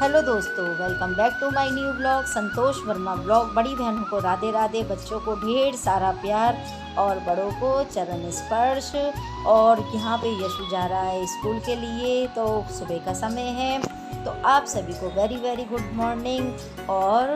Hello दोस्तों, welcome back to my new blog Santosh Verma blog. बड़ी बहनों को राधे राधे, बच्चों को ढेर सारा प्यार और बड़ों को चरण स्पर्श। और यहाँ पे यशु जा रहा है स्कूल के लिए, तो सुबह का समय है। तो आप सभी को वेरी वेरी गुड मॉर्निंग। और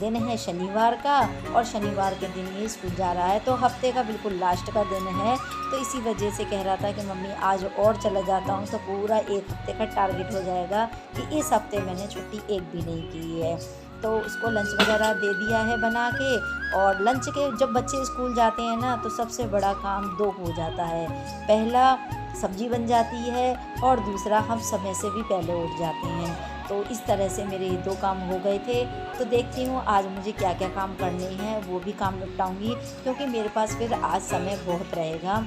दिन है शनिवार का, और शनिवार के दिन ये स्कूल जा रहा है, तो हफ्ते का बिल्कुल लास्ट का दिन है। तो इसी वजह से कह रहा था कि मम्मी आज और चला जाता हूँ तो पूरा एक हफ्ते का टारगेट हो जाएगा कि इस हफ्ते मैंने छुट्टी एक भी नहीं की है। तो उसको लंच वगैरह दे दिया है बना के। और लंच के जब बच्चे स्कूल जाते हैं ना, तो सबसे बड़ा काम दो हो जाता है। पहला, सब्जी बन जाती है, और दूसरा, हम समय से भी पहले उठ जाते हैं। तो इस तरह से मेरे दो काम हो गए थे। तो देखती हूँ आज मुझे क्या क्या काम करने हैं, वो भी काम निपटाऊंगी, क्योंकि मेरे पास फिर आज समय बहुत रहेगा।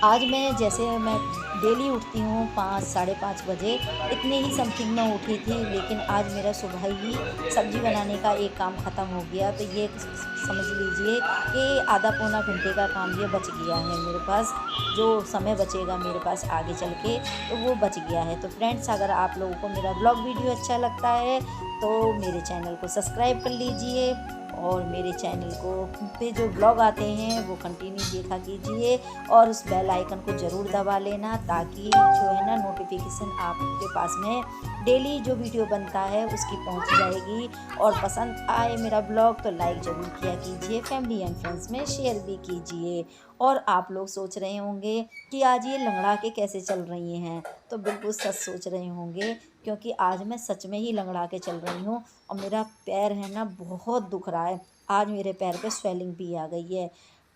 आज मैं डेली उठती हूँ 5 साढ़े 5 बजे, इतने ही समथिंग में उठी थी। लेकिन आज मेरा सुबह ही सब्ज़ी बनाने का एक काम ख़त्म हो गया। तो ये समझ लीजिए कि आधा पौना घंटे का काम ये बच गया है मेरे पास। जो समय बचेगा मेरे पास आगे चल के, तो वो बच गया है। तो फ्रेंड्स, अगर आप लोगों को मेरा ब्लॉग वीडियो अच्छा लगता है तो मेरे चैनल को सब्सक्राइब कर लीजिए, और मेरे चैनल को पे जो ब्लॉग आते हैं वो कंटिन्यू देखा कीजिए, और उस बेल आइकन को ज़रूर दबा लेना, ताकि जो है ना नोटिफिकेशन आपके पास में डेली जो वीडियो बनता है उसकी पहुंच जाएगी। और पसंद आए मेरा ब्लॉग तो लाइक ज़रूर किया कीजिए, फैमिली एंड फ्रेंड्स में शेयर भी कीजिए। और आप लोग सोच रहे होंगे कि आज ये लंगड़ा के कैसे चल रही हैं, तो बिल्कुल सच सोच रहे होंगे, क्योंकि आज मैं सच में ही लंगड़ा के चल रही हूँ। और मेरा पैर है ना बहुत दुख रहा है। आज मेरे पैर पे स्वेलिंग भी आ गई है।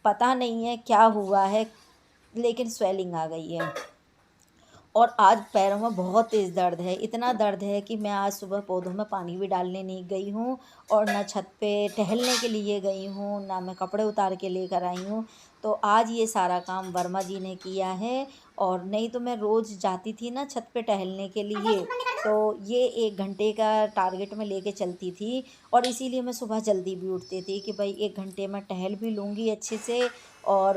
पता नहीं है क्या हुआ है, लेकिन स्वेलिंग आ गई है। और आज पैरों में बहुत तेज़ दर्द है, इतना दर्द है कि मैं आज सुबह पौधों में पानी भी डालने नहीं गई हूँ, और ना छत पे टहलने के लिए गई हूँ, ना मैं कपड़े उतार के लेकर आई हूँ। तो आज ये सारा काम वर्मा जी ने किया है। और नहीं तो मैं रोज़ जाती थी ना छत पे टहलने के लिए, तो ये 1 घंटे का टारगेट में लेके चलती थी। और इसीलिए मैं सुबह जल्दी भी उठती थी कि भाई 1 घंटे में टहल भी लूँगी अच्छे से। और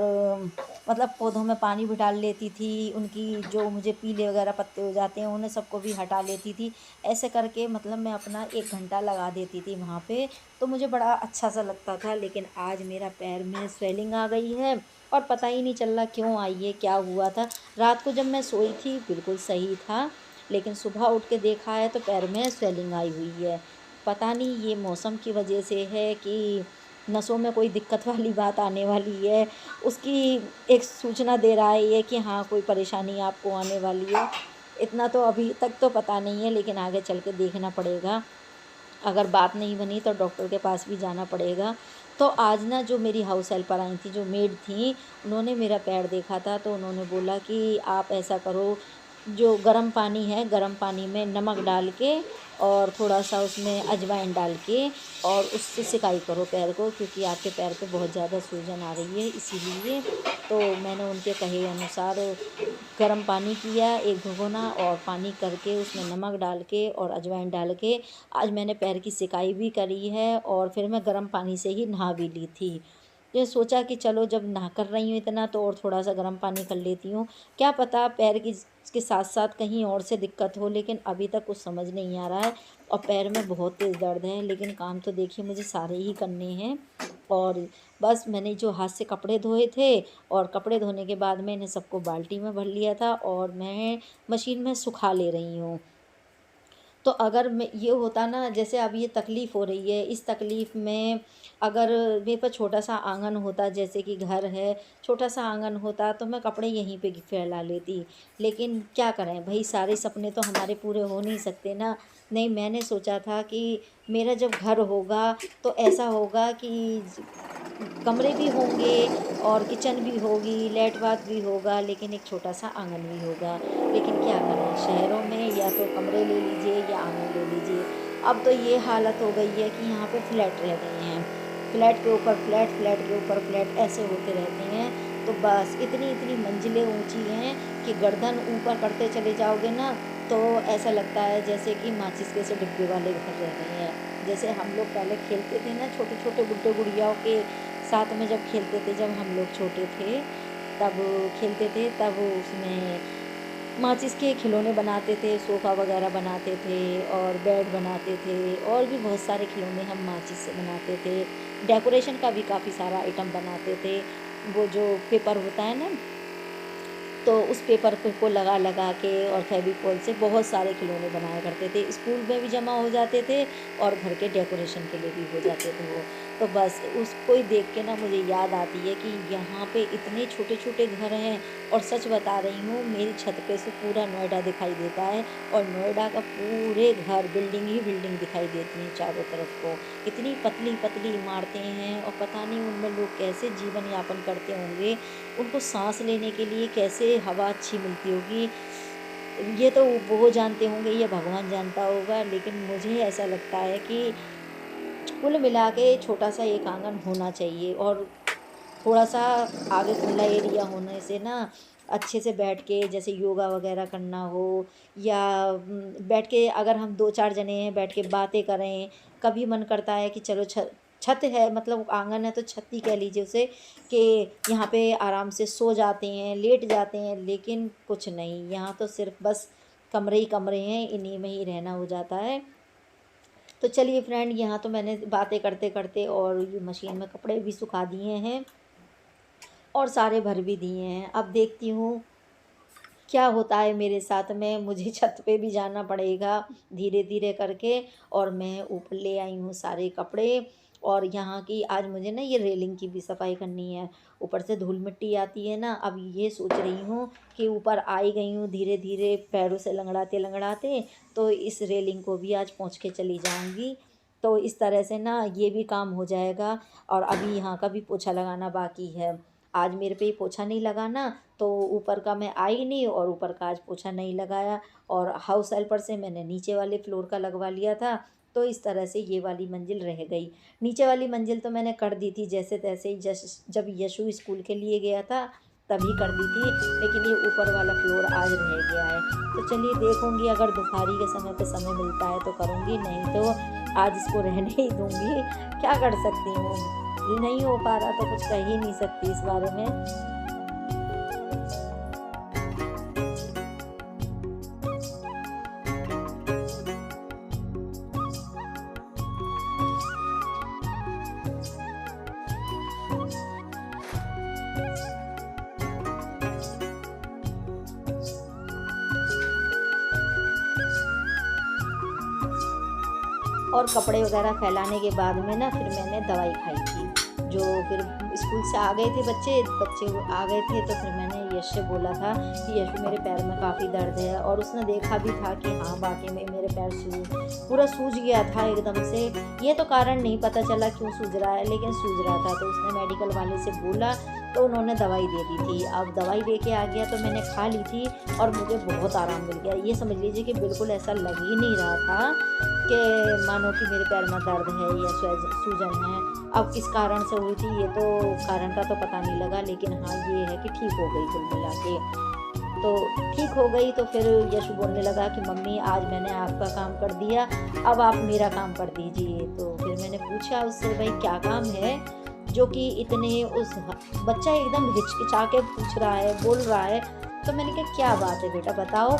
मतलब पौधों में पानी भी डाल लेती थी, उनकी जो मुझे पीले वगैरह पत्ते हो जाते हैं उन्हें सबको भी हटा लेती थी। ऐसे करके मतलब मैं अपना 1 घंटा लगा देती थी वहाँ पे, तो मुझे बड़ा अच्छा सा लगता था। लेकिन आज मेरा पैर में स्वेलिंग आ गई है, और पता ही नहीं चल रहा क्यों आई है, क्या हुआ था। रात को जब मैं सोई थी बिल्कुल सही था, लेकिन सुबह उठ के देखा है तो पैर में स्वेलिंग आई हुई है। पता नहीं ये मौसम की वजह से है कि नसों में कोई दिक्कत वाली बात आने वाली है, उसकी एक सूचना दे रहा है ये कि हाँ कोई परेशानी आपको आने वाली है। इतना तो अभी तक तो पता नहीं है, लेकिन आगे चल के देखना पड़ेगा। अगर बात नहीं बनी तो डॉक्टर के पास भी जाना पड़ेगा। तो आज ना जो मेरी हाउस हेल्पर आई थी, जो मेड थी, उन्होंने मेरा पैर देखा था, तो उन्होंने बोला कि आप ऐसा करो, जो गर्म पानी है, गर्म पानी में नमक डाल के और थोड़ा-सा उसमें अजवाइन डाल के, और उससे सिकाई करो पैर को, क्योंकि आपके पैर पे बहुत ज़्यादा सूजन आ रही है इसीलिए। तो मैंने उनके कहे अनुसार गर्म पानी किया 1 भगोना, और पानी करके उसमें नमक डाल के और अजवाइन डाल के आज मैंने पैर की सिकाई भी करी है, और फिर मैं गर्म पानी से ही नहा भी ली थी। ये सोचा कि चलो जब नहा कर रही हूँ इतना, तो और थोड़ा-सा गर्म पानी कर लेती हूँ। क्या पता पैर की के साथ-साथ कहीं और से दिक्कत हो, लेकिन अभी तक कुछ समझ नहीं आ रहा है। और पैर में बहुत तेज़ दर्द है, लेकिन काम तो देखिए मुझे सारे ही करने हैं। और बस मैंने जो हाथ से कपड़े धोए थे, और कपड़े धोने के बाद मैंने सबको बाल्टी में भर लिया था, और मैं मशीन में सुखा ले रही हूँ। तो अगर मैं ये होता ना, जैसे अब ये तकलीफ़ हो रही है, इस तकलीफ़ में अगर मेरे पास छोटा-सा आँगन होता, जैसे कि घर है, छोटा-सा आँगन होता, तो मैं कपड़े यहीं पे फैला लेती। लेकिन क्या करें भई, सारे सपने तो हमारे पूरे हो नहीं सकते ना। नहीं, मैंने सोचा था कि मेरा जब घर होगा तो ऐसा होगा कि कमरे भी होंगे, और किचन भी होगी, लेट बाथ भी होगा, लेकिन एक छोटा-सा आँगन भी होगा। लेकिन क्या करें, शहरों में या तो कमरे ले लीजिए या आँगन ले लीजिए। अब तो ये हालत हो गई है कि यहाँ पे फ्लैट रह गए हैं। फ्लैट के ऊपर फ्लैट, फ्लैट के ऊपर फ्लैट, ऐसे होते रहते हैं। तो बस इतनी-इतनी मंजिलें ऊँची हैं कि गर्दन ऊपर करते चले जाओगे ना, तो ऐसा लगता है जैसे कि माचिस के से डिब्बे वाले घर रह गए हैं। जैसे हम लोग पहले खेलते थे ना, छोटे-छोटे गुड्डे-गुड़ियाओं के साथ में जब खेलते थे, जब हम लोग छोटे थे, तब खेलते थे, तब उसमें माचिस के खिलौने बनाते थे, सोफ़ा वगैरह बनाते थे और बेड बनाते थे और भी बहुत सारे खिलौने हम माचिस से बनाते थे। डेकोरेशन का भी काफ़ी सारा आइटम बनाते थे। वो जो पेपर होता है ना, तो उस पेपर को लगा लगा के और फेविकोल से बहुत सारे खिलौने बनाया करते थे। स्कूल में भी जमा हो जाते थे और घर के डेकोरेशन के लिए भी हो जाते थे वो। तो बस उसको ही देख के ना मुझे याद आती है कि यहाँ पे इतने छोटे-छोटे घर हैं और सच बता रही हूँ, मेरी छत पे से पूरा नोएडा दिखाई देता है और नोएडा का पूरे घर बिल्डिंग ही बिल्डिंग दिखाई देती हैं चारों तरफ को। इतनी पतली-पतली इमारतें हैं और पता नहीं उनमें लोग कैसे जीवन यापन करते होंगे। उनको साँस लेने के लिए कैसे हवा अच्छी मिलती होगी, ये तो वो जानते होंगे, ये भगवान जानता होगा। लेकिन मुझे ऐसा लगता है कि कुल मिला के छोटा-सा एक आँगन होना चाहिए और थोड़ा-सा आगे खुला एरिया होने से ना अच्छे से बैठ के जैसे योगा वगैरह करना हो या बैठ के अगर हम 2-4 जने हैं बैठ के बातें करें। कभी मन करता है कि चलो छत है, मतलब आँगन है तो छत ही कह लीजिए उसे, कि यहाँ पे आराम से सो जाते हैं, लेट जाते हैं, लेकिन कुछ नहीं, यहाँ तो सिर्फ़ बस कमरे ही कमरे हैं, इन्हीं में ही रहना हो जाता है। तो चलिए फ्रेंड, यहाँ तो मैंने बातें करते-करते और ये मशीन में कपड़े भी सुखा दिए हैं और सारे भर भी दिए हैं। अब देखती हूँ क्या होता है मेरे साथ में, मुझे छत पे भी जाना पड़ेगा धीरे-धीरे करके। और मैं ऊपर ले आई हूँ सारे कपड़े और यहाँ की आज मुझे ना ये रेलिंग की भी सफाई करनी है। ऊपर से धूल-मिट्टी आती है ना, अब ये सोच रही हूँ कि ऊपर आ ही गई हूँ धीरे-धीरे पैरों से लंगड़ाते-लंगड़ाते, तो इस रेलिंग को भी आज पोंछ के चली जाऊँगी। तो इस तरह से ना ये भी काम हो जाएगा और अभी यहाँ का भी पोछा लगाना बाकी है। आज मेरे पे ही पोछा नहीं लगा ना, तो ऊपर का मैं आई नहीं और ऊपर का आज पोछा नहीं लगाया और हाउस हेल्पर से मैंने नीचे वाले फ्लोर का लगवा लिया था। तो इस तरह से ये वाली मंजिल रह गई। नीचे वाली मंजिल तो मैंने कर दी थी जैसे-तैसे ही, जब यशु स्कूल के लिए गया था तभी कर दी थी, लेकिन ये ऊपर वाला फ्लोर आज रह गया है। तो चलिए देखूँगी, अगर दोपहरी के समय पे समय मिलता है तो करूँगी, नहीं तो आज इसको रहने ही दूँगी। क्या कर सकती हूँ? नहीं हो पा रहा तो कुछ कह ही नहीं सकती इस बारे में। और कपड़े वगैरह फैलाने के बाद में ना फिर मैंने दवाई खाई थी। जो फिर स्कूल से आ गए थे बच्चे बच्चे आ गए थे, तो फिर मैंने यश से बोला था कि यशु मेरे पैर में काफ़ी दर्द है, और उसने देखा भी था कि हाँ वाक़ई में मेरे पैर पूरा सूज गया था एकदम से। ये तो कारण नहीं पता चला क्यों सूज रहा है, लेकिन सूज रहा था। तो उसने मेडिकल वाले से बोला तो उन्होंने दवाई दे दी थी। अब दवाई दे के आ गया तो मैंने खा ली थी और मुझे बहुत आराम मिल गया। ये समझ लीजिए कि बिल्कुल ऐसा लग ही नहीं रहा था कि मानो कि मेरे पैर में दर्द है या सूजन है। अब किस कारण से हुई थी ये तो कारण का तो पता नहीं लगा, लेकिन हाँ ये है कि ठीक हो गई कुल मिला के। तो ठीक हो गई तो फिर यशु बोलने लगा कि मम्मी आज मैंने आपका काम कर दिया, अब आप मेरा काम कर दीजिए। तो फिर मैंने पूछा उससे, भाई क्या काम है जो कि इतने उस बच्चा एकदम हिचकिचा के पूछ रहा है, बोल रहा है। तो मैंने कहा क्या बात है बेटा बताओ।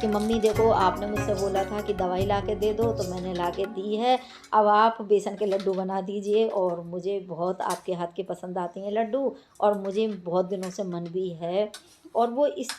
कि मम्मी देखो आपने मुझसे बोला था कि दवाई ला के दे दो, तो मैंने ला के दी है। अब आप बेसन के लड्डू बना दीजिए, और मुझे बहुत आपके हाथ के पसंद आते हैं लड्डू, और मुझे बहुत दिनों से मन भी है। और वो इस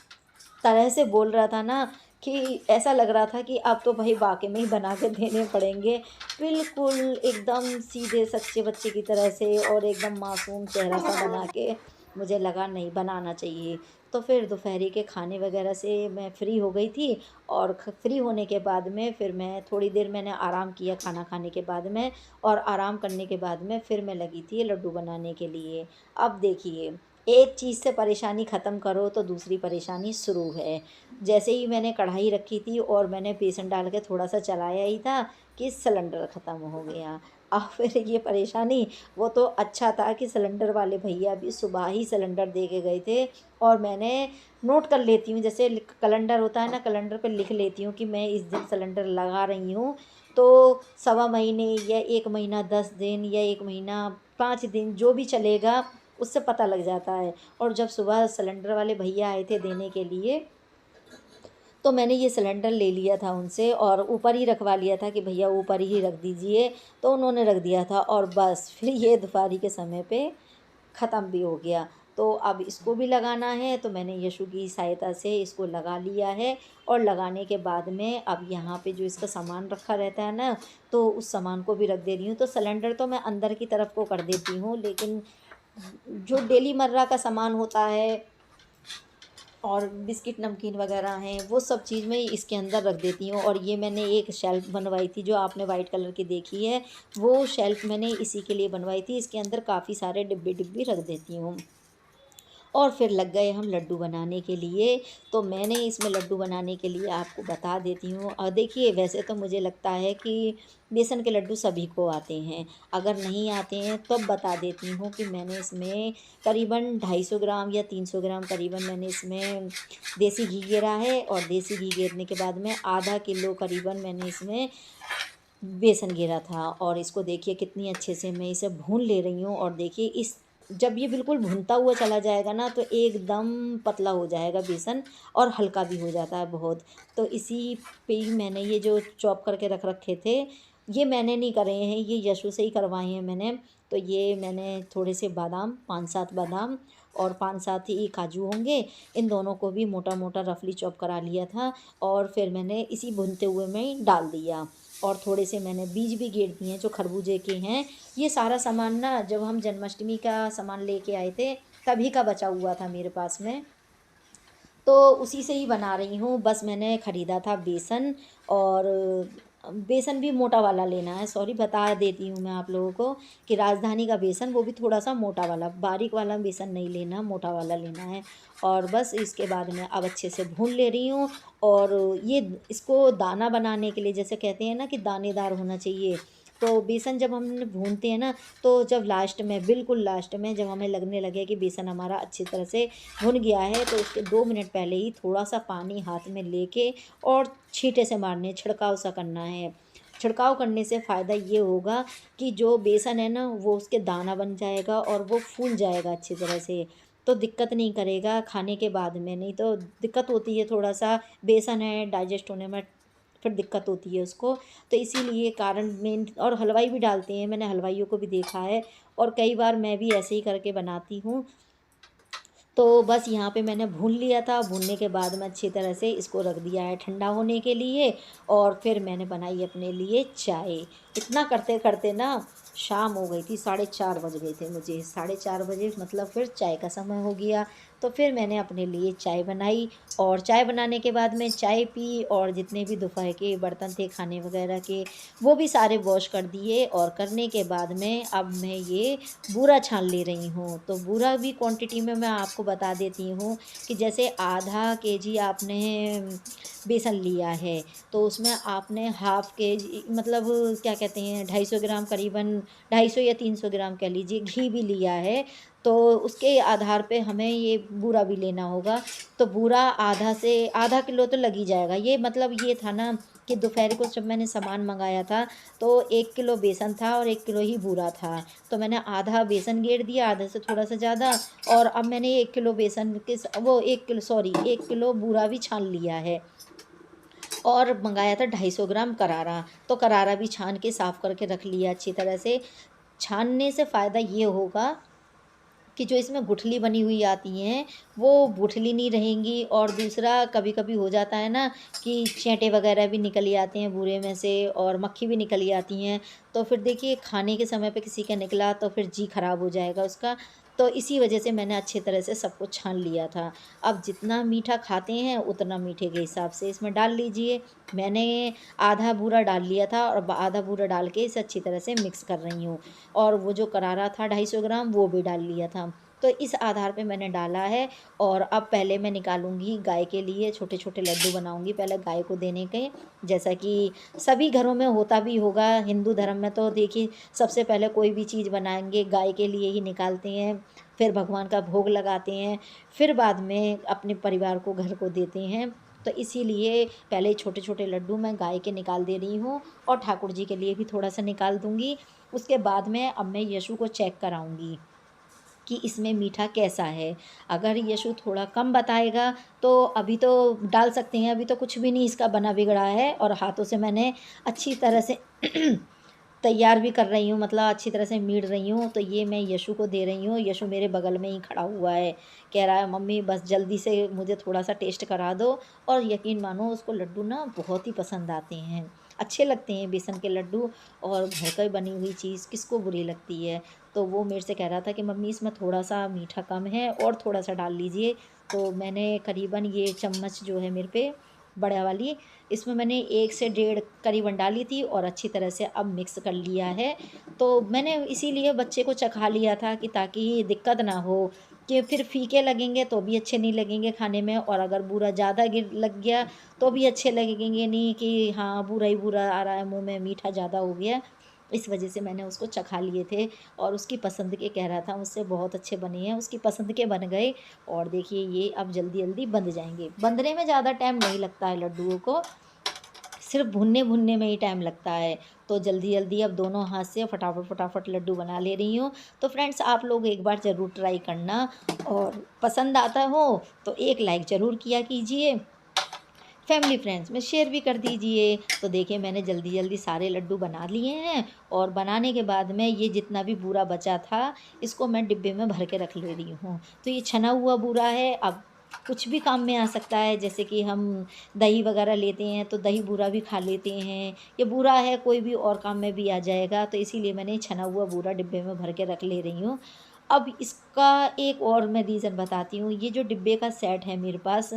तरह से बोल रहा था ना कि ऐसा लग रहा था कि अब तो भाई वाक़ई में ही बना के देने पड़ेंगे। बिल्कुल एकदम सीधे सच्चे बच्चे की तरह से और एकदम मासूम चेहरा सा बना के मुझे लगा नहीं बनाना चाहिए। तो फिर दोपहर के खाने वगैरह से मैं फ्री हो गई थी, और फ्री होने के बाद में फिर मैं थोड़ी देर मैंने आराम किया खाना खाने के बाद में, और आराम करने के बाद में फिर मैं लगी थी लड्डू बनाने के लिए। अब देखिए, एक चीज़ से परेशानी ख़त्म करो तो दूसरी परेशानी शुरू है। जैसे ही मैंने कढ़ाई रखी थी और मैंने बेसन डाल के थोड़ा-सा चलाया ही था कि सिलेंडर ख़त्म हो गया। अब फिर ये परेशानी, वो तो अच्छा था कि सिलेंडर वाले भैया भी सुबह ही सिलेंडर दे के गए थे, और मैंने नोट कर लेती हूँ, जैसे कैलेंडर होता है ना, कैलेंडर पे लिख लेती हूँ कि मैं इस दिन सिलेंडर लगा रही हूँ। तो सवा महीने या 1 महीना 10 दिन या 1 महीना 5 दिन जो भी चलेगा, उससे पता लग जाता है। और जब सुबह सिलेंडर वाले भैया आए थे देने के लिए, तो मैंने ये सिलेंडर ले लिया था उनसे और ऊपर ही रखवा लिया था कि भैया ऊपर ही रख दीजिए, तो उन्होंने रख दिया था और बस फिर ये दोपहरी के समय पे ख़त्म भी हो गया। तो अब इसको भी लगाना है, तो मैंने यशु की सहायता से इसको लगा लिया है और लगाने के बाद में अब यहाँ पे जो इसका सामान रखा रहता है ना, तो उस सामान को भी रख दे रही हूँ। तो सिलेंडर तो मैं अंदर की तरफ को कर देती हूँ, लेकिन जो डेली मर्रा का सामान होता है और बिस्किट नमकीन वगैरह हैं, वो सब चीज़ मैं इसके अंदर रख देती हूँ। और ये मैंने एक शेल्फ़ बनवाई थी जो आपने वाइट कलर की देखी है, वो शेल्फ़ मैंने इसी के लिए बनवाई थी। इसके अंदर काफ़ी सारे डिब्बे-डिब्बी रख देती हूँ। और फिर लग गए हम लड्डू बनाने के लिए। तो मैंने इसमें लड्डू बनाने के लिए आपको बता देती हूँ। और देखिए, वैसे तो मुझे लगता है कि बेसन के लड्डू सभी को आते हैं। अगर नहीं आते हैं तो बता देती हूँ कि मैंने इसमें करीबन 250 ग्राम या 300 ग्राम करीबन मैंने इसमें देसी घी गेरा है। और देसी घी गेरने के बाद में आधा किलो करीबन मैंने इसमें बेसन घेरा था। और इसको देखिए कितनी अच्छे से मैं इसे भून ले रही हूँ। और देखिए, इस जब ये बिल्कुल भुनता हुआ चला जाएगा ना, तो एकदम पतला हो जाएगा बेसन और हल्का भी हो जाता है बहुत। तो इसी पे ही मैंने ये जो चॉप करके रख रखे थे, ये मैंने नहीं करे हैं, ये यशु से ही करवाए हैं मैंने। तो ये मैंने थोड़े से बादाम, 5-7 बादाम और 5-7 ही काजू होंगे, इन दोनों को भी मोटा मोटा रफली चॉप करा लिया था। और फिर मैंने इसी भुनते हुए में डाल दिया। और थोड़े से मैंने बीज भी गेर दिए हैं जो खरबूजे के हैं। ये सारा सामान ना जब हम जन्माष्टमी का सामान लेके आए थे, तभी का बचा हुआ था मेरे पास में। तो उसी से ही बना रही हूँ। बस मैंने ख़रीदा था बेसन। और बेसन भी मोटा वाला लेना है, सॉरी बता देती हूँ मैं आप लोगों को कि राजधानी का बेसन, वो भी थोड़ा-सा मोटा वाला, बारीक वाला बेसन नहीं लेना, मोटा वाला लेना है। और बस इसके बाद मैं अब अच्छे से भून ले रही हूँ। और ये इसको दाना बनाने के लिए, जैसे कहते हैं ना कि दानेदार होना चाहिए, तो बेसन जब हम भूनते हैं ना, तो जब लास्ट में, बिल्कुल लास्ट में जब हमें लगने लगे कि बेसन हमारा अच्छी तरह से भुन गया है, तो उसके 2 मिनट पहले ही थोड़ा-सा पानी हाथ में लेके और छींटे से मारने, छिड़काव सा करना है। छिड़काव करने से फ़ायदा ये होगा कि जो बेसन है ना, वो उसके दाना बन जाएगा और वो फूल जाएगा अच्छी तरह से। तो दिक्कत नहीं करेगा खाने के बाद में, नहीं तो दिक्कत होती है थोड़ा-सा, बेसन है डाइजेस्ट होने में फिर दिक्कत होती है उसको। तो इसीलिए कारण मेन, और हलवाई भी डालते हैं, मैंने हलवाइयों को भी देखा है और कई बार मैं भी ऐसे ही करके बनाती हूँ। तो बस यहाँ पे मैंने भून लिया था, भूनने के बाद में अच्छी तरह से इसको रख दिया है ठंडा होने के लिए। और फिर मैंने बनाई अपने लिए चाय। इतना करते-करते ना शाम हो गई थी, 4:30 बज गए थे मुझे। 4:30 बजे मतलब फिर चाय का समय हो गया। तो फिर मैंने अपने लिए चाय बनाई और चाय बनाने के बाद में चाय पी। और जितने भी दोपहर के बर्तन थे खाने वगैरह के, वो भी सारे वॉश कर दिए। और करने के बाद में अब मैं ये बूरा छान ले रही हूँ। तो बूरा भी क्वांटिटी में मैं आपको बता देती हूँ कि जैसे आधा केजी आपने बेसन लिया है, तो उसमें आपने हाफ़ केजी, मतलब क्या कहते हैं, 250 ग्राम करीबन, 250 या 300 ग्राम कह लीजिए घी भी लिया है। तो उसके आधार पे हमें ये बूरा भी लेना होगा। तो बूरा आधा से आधा किलो तो लग ही जाएगा। ये मतलब ये था ना कि दोपहर को जब मैंने सामान मँगाया था, तो 1 किलो बेसन था और 1 किलो ही बूरा था। तो मैंने आधा बेसन गेर दिया, आधे से थोड़ा-सा ज़्यादा। और अब मैंने 1 किलो बेसन के स वो 1 किलो, सॉरी 1 किलो बूरा भी छान लिया है। और मँगाया था 250 ग्राम करारा। तो करारा भी छान के साफ़ करके रख लिया अच्छी तरह से। छानने से फ़ायदा ये होगा कि जो इसमें गुठली बनी हुई आती हैं, वो गुठली नहीं रहेंगी। और दूसरा, कभी-कभी हो जाता है ना कि चींटे वगैरह भी निकल ही आते हैं बूरे में से और मक्खी भी निकल ही आती हैं। तो फिर देखिए, खाने के समय पे किसी का निकला तो फिर जी खराब हो जाएगा उसका। तो इसी वजह से मैंने अच्छी तरह से सब कुछ छान लिया था। अब जितना मीठा खाते हैं उतना मीठे के हिसाब से इसमें डाल लीजिए। मैंने आधा बूरा डाल लिया था और आधा बूरा डाल के इसे अच्छी तरह से मिक्स कर रही हूँ। और वो जो करारा था 250 ग्राम, वो भी डाल लिया था। तो इस आधार पे मैंने डाला है। और अब पहले मैं निकालूँगी गाय के लिए, छोटे-छोटे लड्डू बनाऊँगी पहले गाय को देने के। जैसा कि सभी घरों में होता भी होगा, हिंदू धर्म में तो देखिए सबसे पहले कोई भी चीज़ बनाएँगे गाय के लिए ही निकालते हैं, फिर भगवान का भोग लगाते हैं, फिर बाद में अपने परिवार को, घर को देते हैं। तो इसीलिए पहले छोटे-छोटे लड्डू मैं गाय के निकाल दे रही हूँ और ठाकुर जी के लिए भी थोड़ा-सा निकाल दूँगी। उसके बाद में अब मैं यशु को चेक कराऊँगी। कि इसमें मीठा कैसा है। अगर यशु थोड़ा कम बताएगा तो अभी तो डाल सकते हैं, अभी तो कुछ भी नहीं इसका बना बिगड़ा है और हाथों से मैंने अच्छी तरह से तैयार भी कर रही हूँ, मतलब अच्छी तरह से मीड़ रही हूँ। तो ये मैं यशु को दे रही हूँ। यशु मेरे बगल में ही खड़ा हुआ है, कह रहा है मम्मी बस जल्दी से मुझे थोड़ा-सा टेस्ट करा दो। और यकीन मानो उसको लड्डू ना बहुत ही पसंद आते हैं, अच्छे लगते हैं बेसन के लड्डू। और घर का बनी हुई चीज़ किसको बुरी लगती है। तो वो मेरे से कह रहा था कि मम्मी इसमें थोड़ा-सा मीठा कम है और थोड़ा-सा डाल लीजिए। तो मैंने करीबन ये चम्मच जो है मेरे पे बड़ा वाली, इसमें मैंने 1 से डेढ़ करीबन डाली थी और अच्छी तरह से अब मिक्स कर लिया है। तो मैंने इसीलिए बच्चे को चखा लिया था कि ताकि दिक्कत ना हो कि फिर फीके लगेंगे तो भी अच्छे नहीं लगेंगे खाने में, और अगर बूरा ज़्यादा गिर लग गया तो भी अच्छे लगेंगे नहीं कि हाँ, बूरा ही बूरा आ रहा है मुँह में, मीठा ज़्यादा हो गया। इस वजह से मैंने उसको चखा लिए थे और उसकी पसंद के कह रहा था मुझसे बहुत अच्छे बने हैं, उसकी पसंद के बन गए। और देखिए ये अब जल्दी-जल्दी बंध जाएँगे। बंधने में ज़्यादा टाइम नहीं लगता है लड्डुओं को, सिर्फ़ भुनने-भुनने में ही टाइम लगता है। तो जल्दी-जल्दी अब दोनों हाथ से फटाफट-फटाफट लड्डू बना ले रही हूँ। तो फ्रेंड्स आप लोग एक बार ज़रूर ट्राई करना, और पसंद आता हो तो एक लाइक ज़रूर किया कीजिए। फैमिली फ्रेंड्स में शेयर भी कर दीजिए। तो देखिए मैंने जल्दी-जल्दी सारे लड्डू बना लिए हैं, और बनाने के बाद में ये जितना भी बूरा बचा था, इसको मैं डिब्बे में भर के रख ले रही हूँ। तो ये छना हुआ बूरा है, अब कुछ भी काम में आ सकता है, जैसे कि हम दही वगैरह लेते हैं तो दही बूरा भी खा लेते हैं। ये बूरा है कोई भी और काम में भी आ जाएगा, तो इसीलिए मैंने छना हुआ बूरा डिब्बे में भर के रख ले रही हूँ। अब इसका एक और मैं रीज़न बताती हूँ। ये जो डिब्बे का सेट है मेरे पास,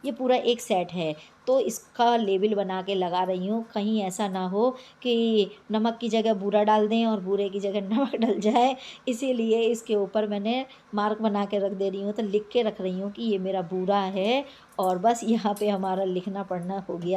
ये पूरा एक सेट है, तो इसका लेबल बना के लगा रही हूँ, कहीं ऐसा ना हो कि नमक की जगह बूरा डाल दें और बूरे की जगह नमक डल जाए। इसीलिए इसके ऊपर मैंने मार्क बना के रख दे रही हूँ, तो लिख के रख रही हूँ कि ये मेरा बूरा है, और बस यहाँ पे हमारा लिखना पढ़ना हो गया।